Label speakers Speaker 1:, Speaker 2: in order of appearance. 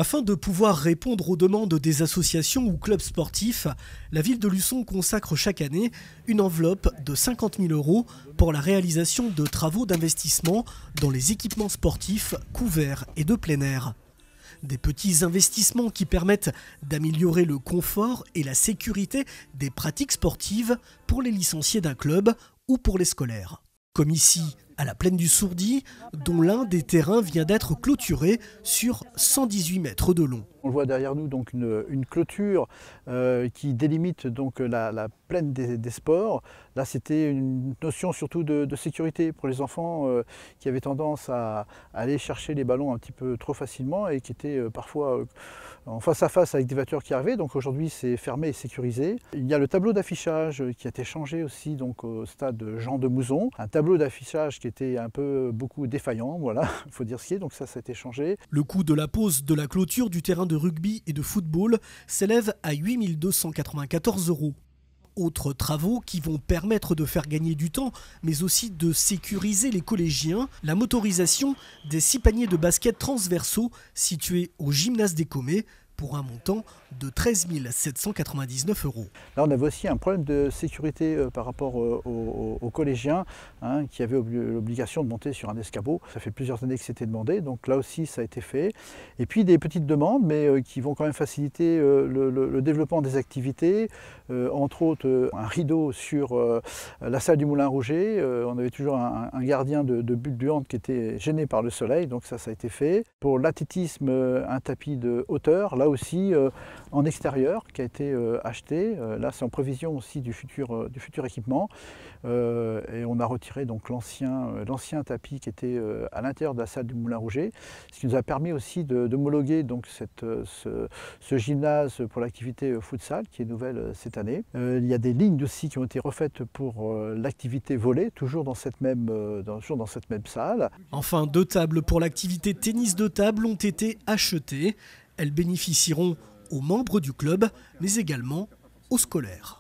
Speaker 1: Afin de pouvoir répondre aux demandes des associations ou clubs sportifs, la ville de Luçon consacre chaque année une enveloppe de 50 000 € pour la réalisation de travaux d'investissement dans les équipements sportifs couverts et de plein air. Des petits investissements qui permettent d'améliorer le confort et la sécurité des pratiques sportives pour les licenciés d'un club ou pour les scolaires. Comme ici, à la plaine du Sourdy, dont l'un des terrains vient d'être clôturé sur 118 mètres de long.
Speaker 2: On voit derrière nous donc une clôture qui délimite donc la plaine des sports. Là, c'était une notion surtout de sécurité pour les enfants qui avaient tendance à aller chercher les ballons un petit peu trop facilement et qui étaient parfois en face à face avec des voitures qui arrivaient. Donc aujourd'hui, c'est fermé et sécurisé. Il y a le tableau d'affichage qui a été changé aussi donc au stade Jean de Mouzon. Un tableau d'affichage qui était beaucoup défaillant, voilà, il faut dire ce qui est, donc ça a été changé.
Speaker 1: Le coût de la pose de la clôture du terrain de rugby et de football s'élève à 8 294 €. Autres travaux qui vont permettre de faire gagner du temps, mais aussi de sécuriser les collégiens, la motorisation des 6 paniers de basket transversaux situés au gymnase des Commets pour un montant de 13 799 €.
Speaker 2: Là, on avait aussi un problème de sécurité par rapport aux collégiens qui avaient l'obligation de monter sur un escabeau. Ça fait plusieurs années que c'était demandé, donc là aussi ça a été fait. Et puis des petites demandes, mais qui vont quand même faciliter le développement des activités. Entre autres, un rideau sur la salle du Moulin Rouget. On avait toujours un gardien de bulle buante qui était gêné par le soleil, donc ça a été fait. Pour l'athlétisme, un tapis de hauteur, là aussi en extérieur qui a été acheté. Là, c'est en prévision aussi du futur équipement. Et on a retiré donc l'ancien tapis qui était à l'intérieur de la salle du Moulin Rouget, ce qui nous a permis aussi d'homologuer donc ce gymnase pour l'activité futsal qui est nouvelle cette année. Il y a des lignes aussi qui ont été refaites pour l'activité volley, toujours dans cette même salle.
Speaker 1: Enfin, 2 tables pour l'activité tennis de table ont été achetées. Elles bénéficieront aux membres du club, mais également aux scolaires.